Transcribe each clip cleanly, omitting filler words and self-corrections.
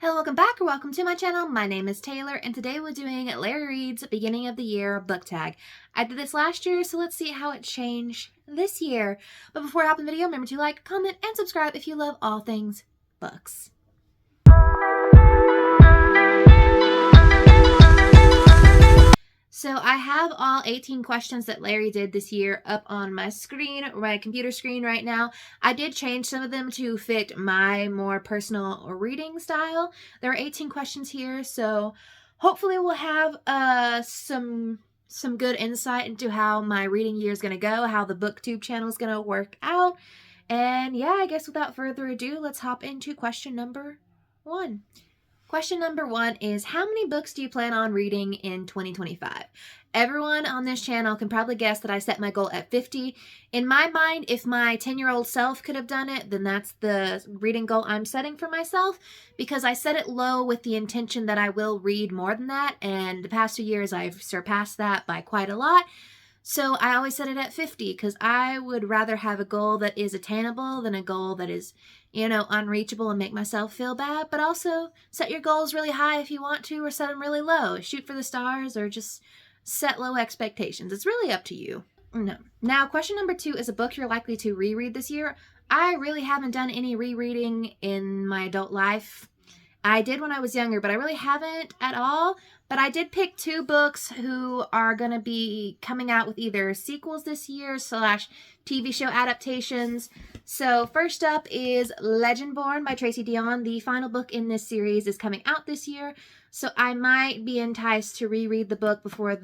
Hello, welcome back or welcome to my channel. My name is Taylor and today we're doing Larry Reed's Beginning of the Year book tag. I did this last year, so let's see how it changed this year. But before I hop in the video, remember to like, comment, and subscribe if you love all things books. So I have all 18 questions that Larry did this year up on my screen, my computer screen right now. I did change some of them to fit my more personal reading style. There are 18 questions here, so hopefully we'll have some good insight into how my reading year is going to go, how the Booktube channel is going to work out. And yeah, I guess without further ado, let's hop into question number 1. Question number 1 is, how many books do you plan on reading in 2025? Everyone on this channel can probably guess that I set my goal at 50. In my mind, if my 10-year-old self could have done it, then that's the reading goal I'm setting for myself, because I set it low with the intention that I will read more than that, and the past 2 years I've surpassed that by quite a lot. So I always set it at 50 because I would rather have a goal that is attainable than a goal that is, unreachable and make myself feel bad. But also set your goals really high if you want to, or set them really low. Shoot for the stars or just set low expectations. It's really up to you. No. Now, question number 2 is a book you're likely to reread this year. I really haven't done any rereading in my adult life. I did when I was younger, but I really haven't at all. But I did pick 2 books who are going to be coming out with either sequels this year / TV show adaptations. So first up is Legendborn by Tracy Deonn. The final book in this series is coming out this year. So I might be enticed to reread the book before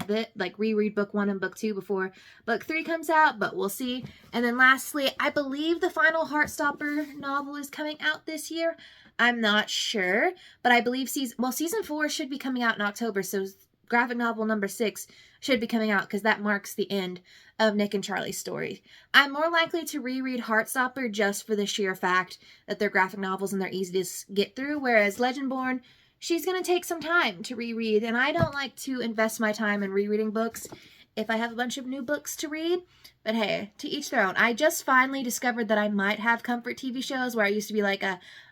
reread book 1 and book 2 before book 3 comes out, but we'll see. And then lastly, I believe the final Heartstopper novel is coming out this year. I'm not sure, but I believe season 4 should be coming out in October, so graphic novel number 6 should be coming out because that marks the end of Nick and Charlie's story. I'm more likely to reread Heartstopper just for the sheer fact that they're graphic novels and they're easy to get through, whereas Legendborn, she's going to take some time to reread, and I don't like to invest my time in rereading books if I have a bunch of new books to read. But hey, to each their own. I just finally discovered that I might have comfort TV shows where I used to be like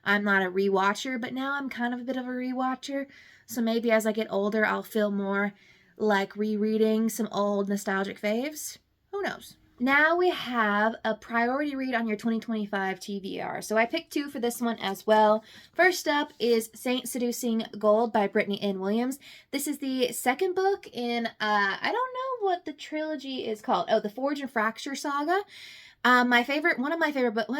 I'm not a rewatcher, but now I'm kind of a bit of a rewatcher. So maybe as I get older, I'll feel more like rereading some old nostalgic faves. Who knows? Now we have a priority read on your 2025 TBR. So I picked 2 for this one as well. First up is Saint Seducing Gold by Brittany N. Williams. This is the second book in, I don't know what the trilogy is called. Oh, the Forge and Fracture saga. One of my favorite books,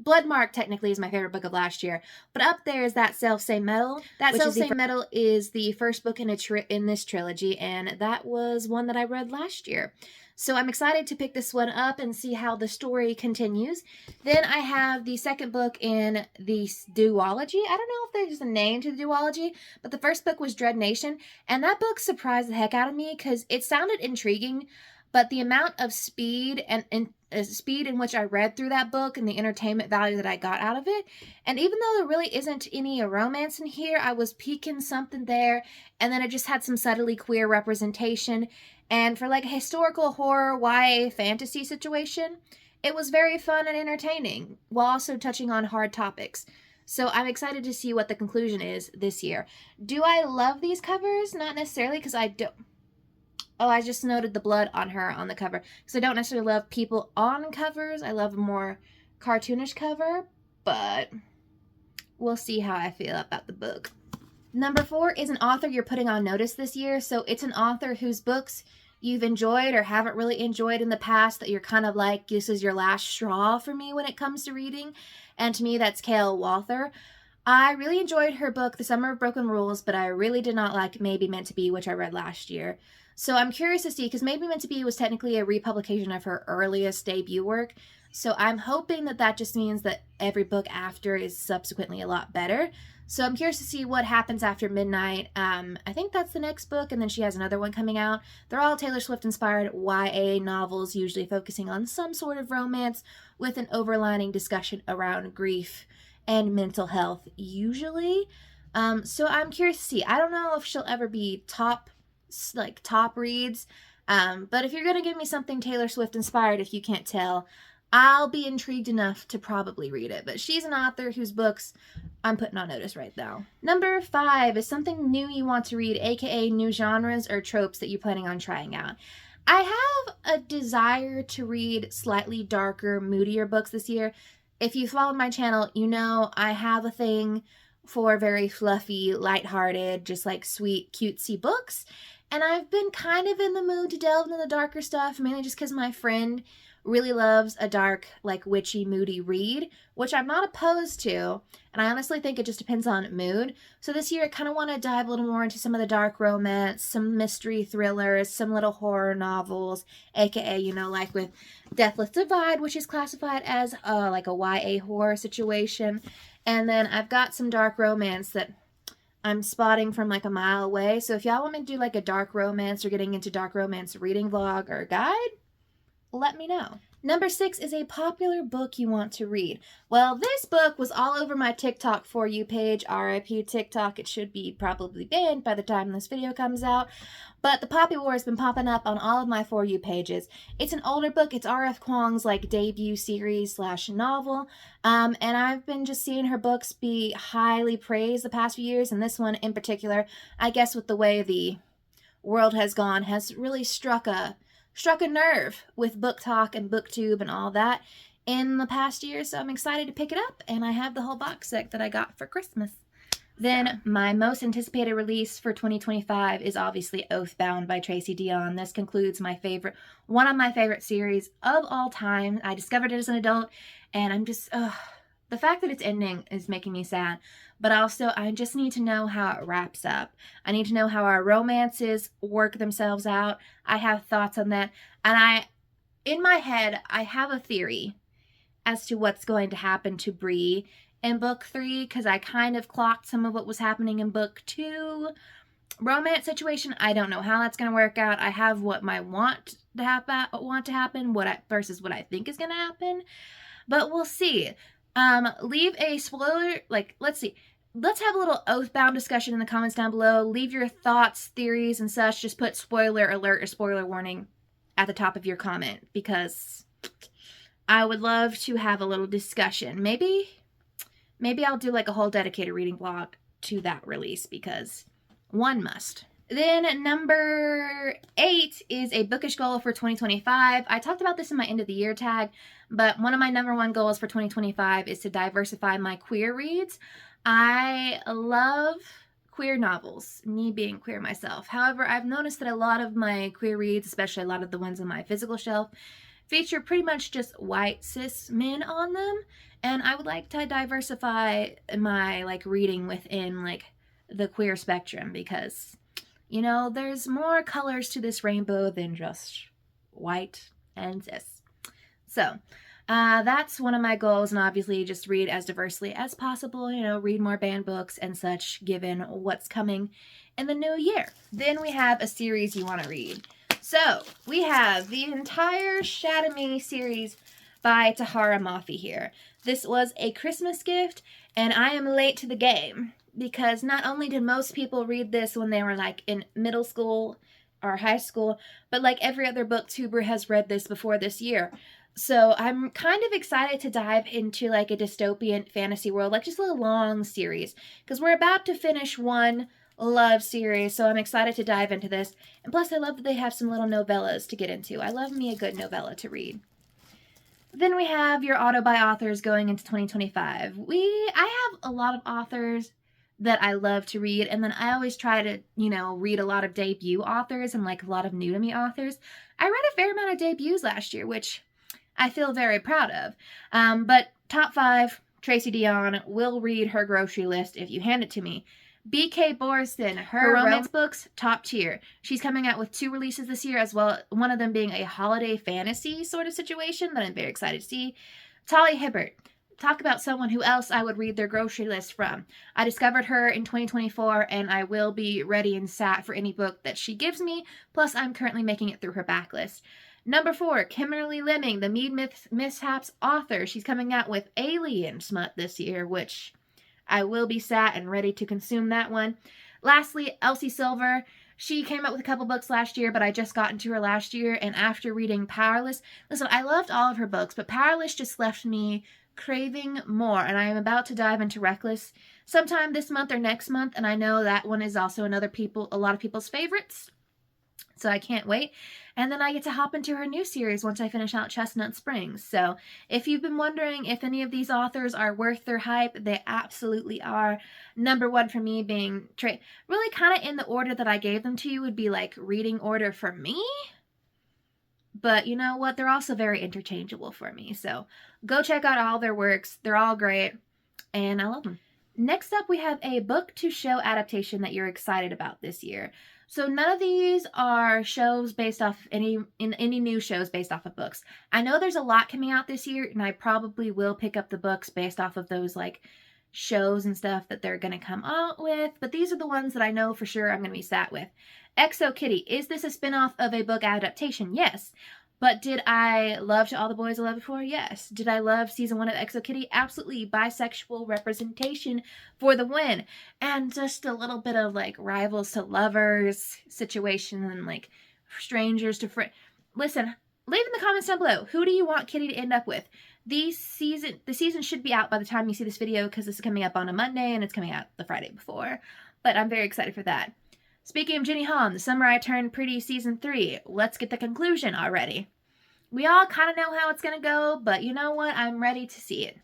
Bloodmark technically is my favorite book of last year, but up there is That Selfsame Metal. That Selfsame Metal is the first book in this trilogy, and that was one that I read last year. So I'm excited to pick this one up and see how the story continues. Then I have the second book in the duology. I don't know if there's a name to the duology, but the first book was Dread Nation, and that book surprised the heck out of me because it sounded intriguing, but the amount of speed speed in which I read through that book and the entertainment value that I got out of it. And even though there really isn't any romance in here, I was peeking something there, and then it just had some subtly queer representation. And for like a historical horror YA fantasy situation, it was very fun and entertaining while also touching on hard topics. So I'm excited to see what the conclusion is this year. Do I love these covers? Not necessarily, because I don't. Oh, I just noted the blood on her on the cover. Because I don't necessarily love people on covers. I love a more cartoonish cover. But we'll see how I feel about the book. Number 4 is an author you're putting on notice this year. So it's an author whose books you've enjoyed or haven't really enjoyed in the past that you're kind of like, this is your last straw for me when it comes to reading. And to me, that's Kale Walther. I really enjoyed her book, The Summer of Broken Rules, but I really did not like Maybe Meant to Be, which I read last year. So I'm curious to see, because Maybe Meant to Be was technically a republication of her earliest debut work. So I'm hoping that that just means that every book after is subsequently a lot better. So I'm curious to see what happens after Midnight. I think that's the next book, and then she has another one coming out. They're all Taylor Swift-inspired YA novels, usually focusing on some sort of romance with an overlining discussion around grief and mental health, usually. So I'm curious to see. I don't know if she'll ever be top reads, but if you're going to give me something Taylor Swift-inspired, if you can't tell, I'll be intrigued enough to probably read it. But she's an author whose books I'm putting on notice right now. Number 5 is something new you want to read, aka new genres or tropes that you're planning on trying out. I have a desire to read slightly darker, moodier books this year. If you followed my channel, you know I have a thing for very fluffy, lighthearted, just like sweet, cutesy books. And I've been kind of in the mood to delve into the darker stuff, mainly just because my friend really loves a dark, like witchy, moody read, which I'm not opposed to. And I honestly think it just depends on mood. So this year I kind of want to dive a little more into some of the dark romance, some mystery thrillers, some little horror novels, aka, you know, like with Deathless Divide, which is classified as like a YA horror situation. And then I've got some dark romance that I'm spotting from like a mile away. So if y'all want me to do like a dark romance or getting into dark romance reading vlog or guide, let me know. Number 6 is a popular book you want to read. Well, this book was all over my TikTok For You page. RIP TikTok. It should be probably banned by the time this video comes out. But The Poppy War has been popping up on all of my For You pages. It's an older book. It's R.F. Kuang's like debut series / novel. And I've been just seeing her books be highly praised the past few years. And this one in particular, I guess with the way the world has gone, has really struck a nerve with Book Talk and Booktube and all that in the past year, so I'm excited to pick it up, and I have the whole box set that I got for Christmas. Then my most anticipated release for 2025 is obviously Oathbound by Tracy Deonn. This concludes one of my favorite series of all time. I discovered it as an adult, and I'm just, the fact that it's ending is making me sad. But also, I just need to know how it wraps up. I need to know how our romances work themselves out. I have thoughts on that. And in my head, I have a theory as to what's going to happen to Bree in book 3, because I kind of clocked some of what was happening in book 2. Romance situation, I don't know how that's going to work out. I have what my want to happen, versus what I think is going to happen. But we'll see. Leave a spoiler, let's see. Let's have a little Oathbound discussion in the comments down below. Leave your thoughts, theories, and such. Just put spoiler alert or spoiler warning at the top of your comment, because I would love to have a little discussion. Maybe I'll do like a whole dedicated reading vlog to that release, because one must. Then number 8 is a bookish goal for 2025. I talked about this in my end of the year tag, but one of my number 1 goals for 2025 is to diversify my queer reads. I love queer novels, me being queer myself. However, I've noticed that a lot of my queer reads, especially a lot of the ones on my physical shelf, feature pretty much just white cis men on them, and I would like to diversify my reading within the queer spectrum, because you know, there's more colors to this rainbow than just white and cis. So, that's one of my goals, and obviously just read as diversely as possible, you know, read more banned books and such, given what's coming in the new year. Then we have a series you want to read. So, we have the entire Shadow series by Tahara Mafi here. This was a Christmas gift, and I am late to the game, because not only did most people read this when they were in middle school or high school, but every other booktuber has read this before this year. So I'm kind of excited to dive into a dystopian fantasy world, just a long series, because we're about to finish one love series, so I'm excited to dive into this. And plus I love that they have some little novellas to get into. I love me a good novella to read. Then we have your auto by authors going into 2025. I have a lot of authors that I love to read, and then I always try to, read a lot of debut authors and a lot of new to me authors. I read a fair amount of debuts last year, which I feel very proud of. But top 5, Tracy Deonn. Will read her grocery list if you hand it to me. B.K. Borston, her romance books, top tier. She's coming out with 2 releases this year, as well, one of them being a holiday fantasy sort of situation that I'm very excited to see. Talia Hibbert. Talk about someone who else I would read their grocery list from. I discovered her in 2024, and I will be ready and sat for any book that she gives me, plus I'm currently making it through her backlist. Number 4, Kimberly Lemming, the Mead Mishaps author. She's coming out with alien smut this year, which I will be sat and ready to consume that one. Lastly, Elsie Silver. She came out with a couple books last year, but I just got into her last year, and after reading Powerless, listen, I loved all of her books, but Powerless just left me craving more, and I am about to dive into Reckless sometime this month or next month, and I know that one is also a lot of people's favorites, so I can't wait. And then I get to hop into her new series once I finish out Chestnut Springs. So if you've been wondering if any of these authors are worth their hype, they absolutely are. Number one for me being really kind of in the order that I gave them to you would be like reading order for me. But you know what? They're also very interchangeable for me. So go check out all their works. They're all great, and I love them. Next up, we have a book to show adaptation that you're excited about this year. So none of these are shows based off any new shows based off of books. I know there's a lot coming out this year, and I probably will pick up the books based off of those like shows and stuff that they're going to come out with, but these are the ones that I know for sure I'm going to be sat with. Exo Kitty. Is this a spinoff of a book adaptation? Yes. But did I love To All the Boys I Loved Before? Yes. Did I love season 1 of Exo Kitty? Absolutely. Bisexual representation for the win. And just a little bit of like rivals to lovers situation and like strangers to friends. Listen, leave in the comments down below. Who do you want Kitty to end up with? The season should be out by the time you see this video because this is coming up on a Monday and it's coming out the Friday before. But I'm very excited for that. Speaking of Jenny Han, The Summer I Turned Pretty Season 3, let's get the conclusion already. We all kind of know how it's going to go, but you know what? I'm ready to see it.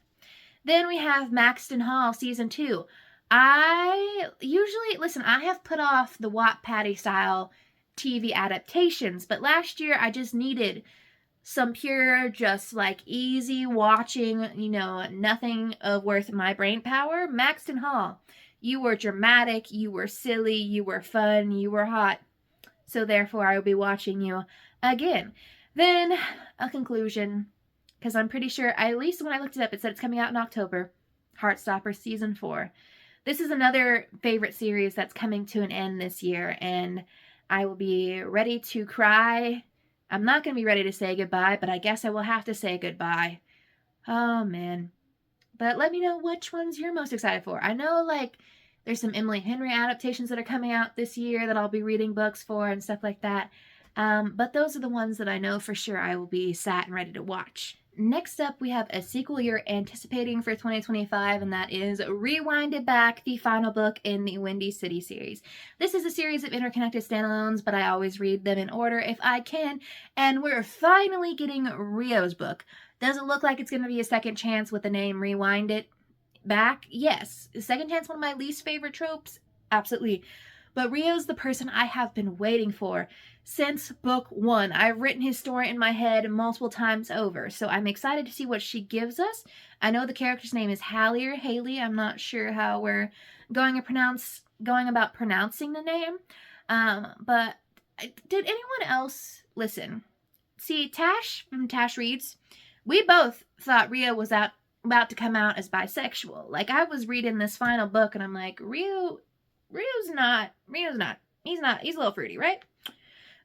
Then we have Maxton Hall Season 2. I have put off the Wattpaddy style TV adaptations, but last year I just needed some pure, just like easy watching, nothing of worth my brain power. Maxton Hall. You were dramatic, you were silly, you were fun, you were hot. So therefore, I will be watching you again. Then, a conclusion, because I'm pretty sure, at least when I looked it up, it said it's coming out in October. Heartstopper Season 4. This is another favorite series that's coming to an end this year, and I will be ready to cry. I'm not going to be ready to say goodbye, but I guess I will have to say goodbye. Oh, man. But let me know which ones you're most excited for. I know, there's some Emily Henry adaptations that are coming out this year that I'll be reading books for and stuff like that. But those are the ones that I know for sure I will be sat and ready to watch. Next up, we have a sequel you're anticipating for 2025, and that is Rewind It Back, the final book in the Windy City series. This is a series of interconnected standalones, but I always read them in order if I can, and we're finally getting Rio's book. Does it look like it's going to be a second chance with the name Rewind It Back? Yes. Is second chance one of my least favorite tropes? Absolutely. But Rio's the person I have been waiting for since book 1. I've written his story in my head multiple times over, so I'm excited to see what she gives us. I know the character's name is Hallie or Haley. I'm not sure how we're going about pronouncing the name. But did anyone else listen? See, Tash from Tash Reads, we both thought Rio was about to come out as bisexual. Like, I was reading this final book and I'm like, Rio's not. He's a little fruity, right?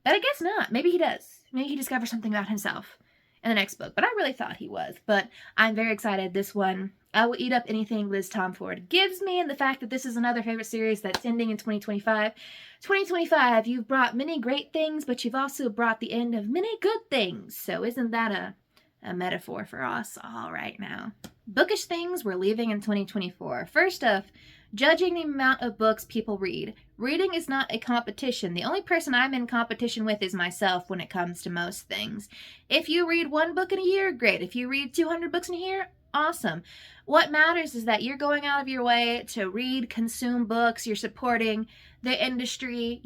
But I guess not. Maybe he does. Maybe he discovers something about himself in the next book. But I really thought he was. But I'm very excited. This one, I will eat up anything Liz Tomford gives me, and the fact that this is another favorite series that's ending in 2025. 2025, you've brought many great things, but you've also brought the end of many good things. So isn't that a metaphor for us all right now? Bookish things we're leaving in 2024. First off, judging the amount of books people read. Reading is not a competition. The only person I'm in competition with is myself when it comes to most things. If you read 1 book in a year, great. If you read 200 books in a year, awesome. What matters is that you're going out of your way to read, consume books, you're supporting the industry,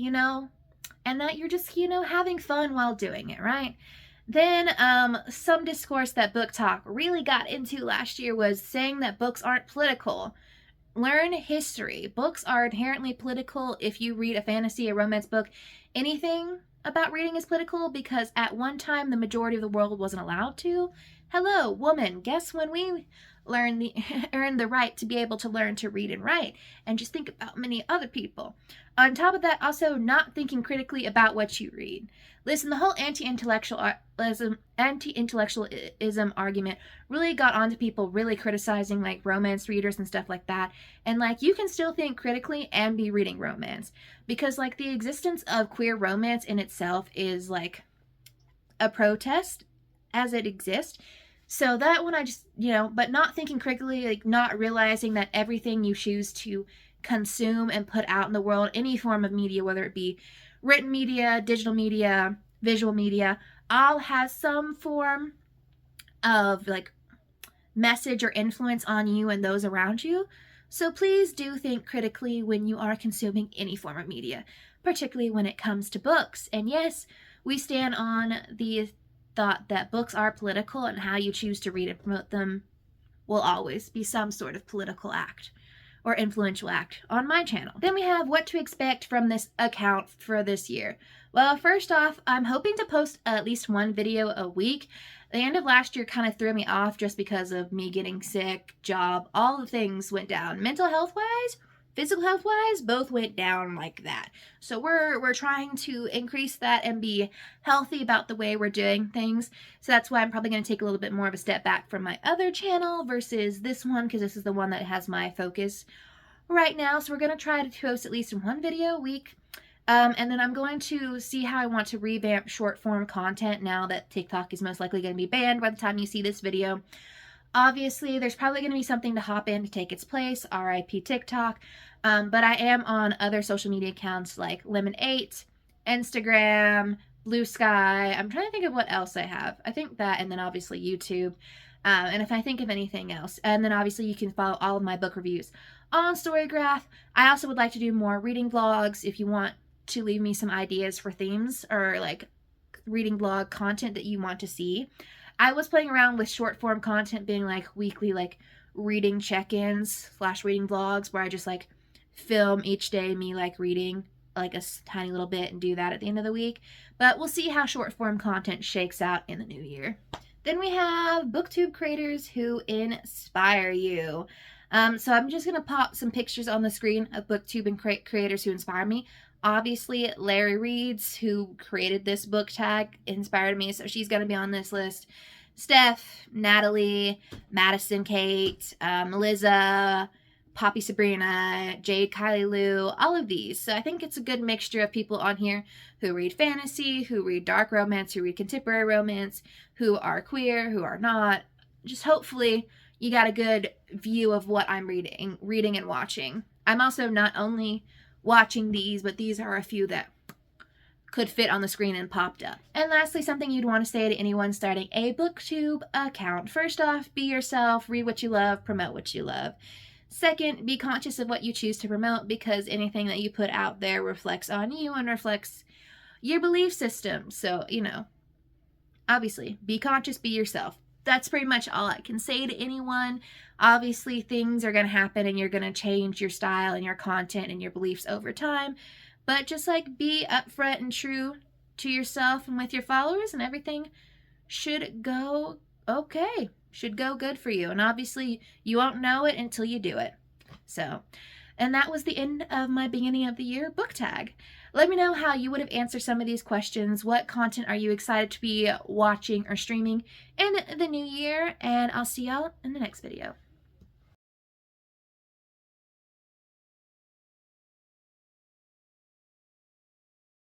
and that you're just, having fun while doing it, right? Then some discourse that Book Talk really got into last year was saying that books aren't political. Learn history. Books are inherently political. If you read a fantasy, a romance book, anything about reading is political because at one time the majority of the world wasn't allowed to. Hello, woman. Guess when we earn the right to be able to learn to read and write, and just think about many other people. On top of that, also not thinking critically about what you read. Listen, the whole anti-intellectualism argument really got onto people really criticizing like romance readers and stuff like that. And like, you can still think critically and be reading romance, because like the existence of queer romance in itself is like a protest as it exists. So that one I just, but not thinking critically, like not realizing that everything you choose to consume and put out in the world, any form of media, whether it be written media, digital media, visual media, all has some form of like message or influence on you and those around you. So please do think critically when you are consuming any form of media, particularly when it comes to books. And yes, we stand on the thought that books are political, and how you choose to read and promote them will always be some sort of political act or influential act on my channel. Then we have what to expect from this account for this year. Well, first off, I'm hoping to post at least one video a week. The end of last year kind of threw me off just because of me getting sick, job, all the things went down. Mental health wise, physical health wise, both went down like that. So we're trying to increase that and be healthy about the way we're doing things. So that's why I'm probably going to take a little bit more of a step back from my other channel versus this one, because this is the one that has my focus right now. So we're going to try to post at least one video a week. And then I'm going to see how I want to revamp short form content now that TikTok is most likely going to be banned by the time you see this video. Obviously, there's probably going to be something to hop in to take its place, RIP TikTok, but I am on other social media accounts like Lemon8, Instagram, Blue Sky. I'm trying to think of what else I have. I think that, and then obviously YouTube, and if I think of anything else. And then obviously you can follow all of my book reviews on StoryGraph. I also would like to do more reading vlogs if you want to leave me some ideas for themes or like reading vlog content that you want to see. I was playing around with short form content being like weekly like reading check-ins / reading vlogs where I just like film each day me like reading like a tiny little bit and do that at the end of the week. But we'll see how short form content shakes out in the new year. Then we have booktube creators who inspire you. So I'm just going to pop some pictures on the screen of booktube and creators who inspire me. Obviously, Larry Reeds, who created this book tag, inspired me, so she's going to be on this list. Steph, Natalie, Madison Kate, Melissa, Poppy Sabrina, Jade Kylie Lou, all of these. So I think it's a good mixture of people on here who read fantasy, who read dark romance, who read contemporary romance, who are queer, who are not. Just hopefully you got a good view of what I'm reading and watching. I'm also not only watching these, but these are a few that could fit on the screen and popped up. And lastly, something you'd want to say to anyone starting a booktube account. First off, be yourself, read what you love, promote what you love. Second, be conscious of what you choose to promote, because anything that you put out there reflects on you and reflects your belief system. So, obviously, be conscious, be yourself. That's pretty much all I can say to anyone. Obviously, things are going to happen and you're going to change your style and your content and your beliefs over time. But just like be upfront and true to yourself and with your followers, and everything should go okay. Should go good for you. And obviously, you won't know it until you do it. So, and that was the end of my beginning of the year book tag. Let me know how you would have answered some of these questions. What content are you excited to be watching or streaming in the new year? And I'll see y'all in the next video.